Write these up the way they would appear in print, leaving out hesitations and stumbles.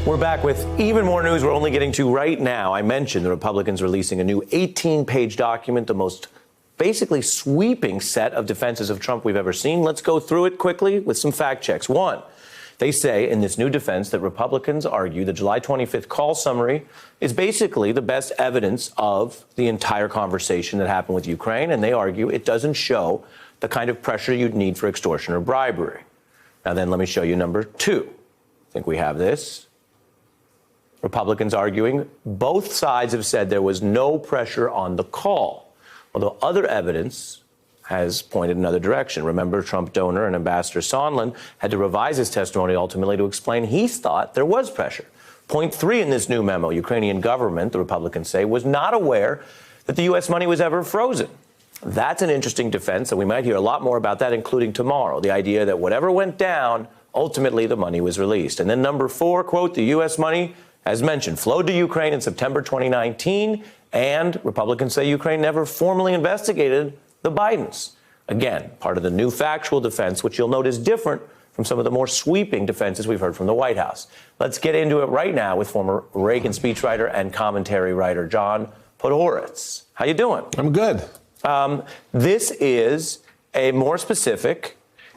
We're back with even more news we're only getting to right now. I mentioned the Republicans releasing a new 18-page document, the most basically sweeping set of defenses of Trump we've ever seen. Let's go through it quickly with some fact checks. One, they say in this new defense that Republicans argue the July 25th call summary is basically the best evidence of the entire conversation that happened with Ukraine, and they argue it doesn't show the kind of pressure you'd need for extortion or bribery. Now then, let me show you number two. I think we have this. Republicans arguing both sides have said there was no pressure on the call, although other evidence has pointed in another direction. Remember, Trump donor and Ambassador Sondland had to revise his testimony ultimately to explain he thought there was pressure. Point three in this new memo, Ukrainian government, the Republicans say, was not aware that the U.S. money was ever frozen. That's an interesting defense, and we might hear a lot more about that, including tomorrow. The idea that whatever went down, ultimately the money was released. And then number four, quote, the U.S. money, as mentioned, flowed to Ukraine in September 2019, and Republicans say Ukraine never formally investigated the Bidens. Again, part of the new factual defense, which you'll note is different from some of the more sweeping defenses we've heard from the White House. Let's get into it right now with former Reagan speechwriter and commentary writer John Podhoretz. How you doing? I'm good. This is a more specific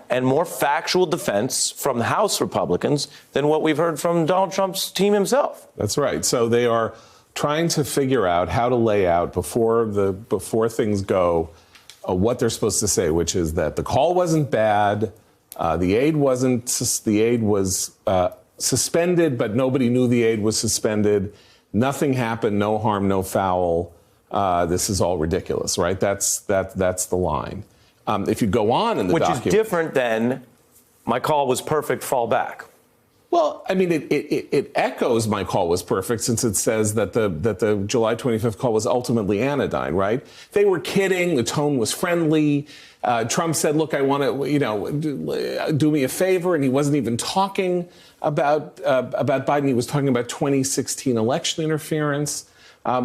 and more factual defense from the House Republicans than what we've heard from Donald Trump's team himself. That's right. So they are trying to figure out how to lay out before things go what they're supposed to say, which is that the call wasn't bad, the aid was suspended, but nobody knew the aid was suspended. Nothing happened, no harm, no foul. This is all ridiculous, right? That's the line. If you go on in the document, which is different than my call was perfect, fall back. Well, I mean, it echoes my call was perfect, since it says that the July 25th call was ultimately anodyne, right? They were kidding. The tone was friendly. Trump said, look, I want to, do me a favor. And he wasn't even talking about Biden. He was talking about 2016 election interference,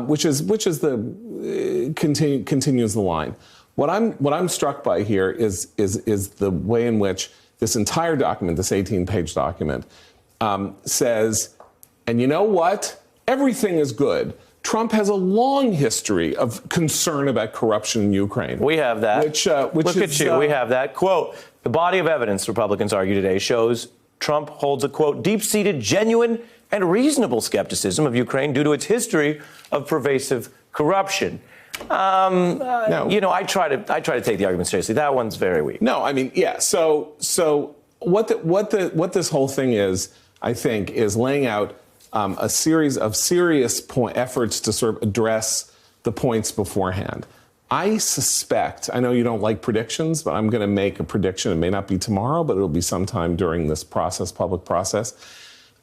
which is the continues the line. What I'm struck by here is the way in which this entire document, this 18-page document, says, and you know what? Everything is good. Trump has a long history of concern about corruption in Ukraine. We have that. Which Look at you. We have that. Quote, the body of evidence, Republicans argue today, shows Trump holds a, quote, deep-seated, genuine, and reasonable skepticism of Ukraine due to its history of pervasive corruption. No. I try to take the argument seriously. That one's very weak. No, I mean, yeah. So what this whole thing is, I think, is laying out a series of serious efforts to sort of address the points beforehand. I suspect, I know you don't like predictions, but I'm going to make a prediction. It may not be tomorrow, but it'll be sometime during this process, public process,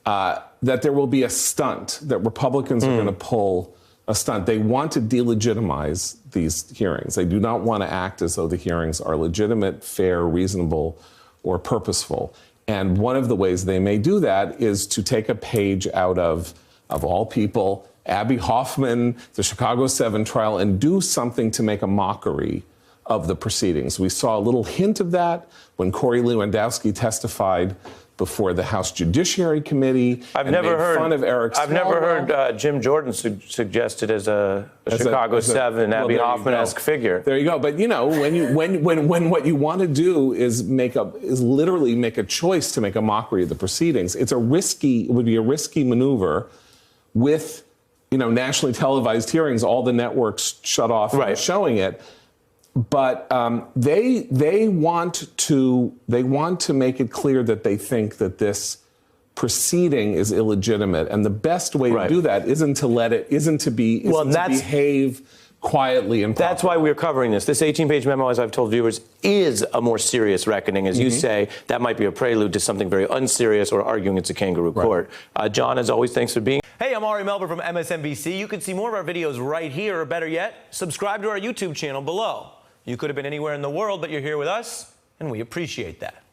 that there will be a stunt, that Republicans are going to pull a stunt. They want to delegitimize these hearings. They do not want to act as though the hearings are legitimate, fair, reasonable, or purposeful. And one of the ways they may do that is to take a page out of all people, Abby Hoffman, the Chicago 7 trial, and do something to make a mockery of the proceedings. We saw a little hint of that when Corey Lewandowski testified before the House Judiciary Committee. I've never heard fun of Eric Swalwell. I've never heard Jim Jordan suggested as a Chicago 7 Abby Hoffman-esque figure. There you go. But when what you want to do is literally make a choice to make a mockery of the proceedings, it would be a risky maneuver with nationally televised hearings, all the networks shut off from showing it. But they want to make it clear that they think that this proceeding is illegitimate, and the best way to do that isn't to behave quietly and properly. That's why we're covering this. This 18-page memo, as I've told viewers, is a more serious reckoning. As you say, that might be a prelude to something very unserious or arguing it's a kangaroo court. John, as always, thanks for being. Hey, I'm Ari Melber from MSNBC. You can see more of our videos right here, or better yet, subscribe to our YouTube channel below. You could have been anywhere in the world, but you're here with us, and we appreciate that.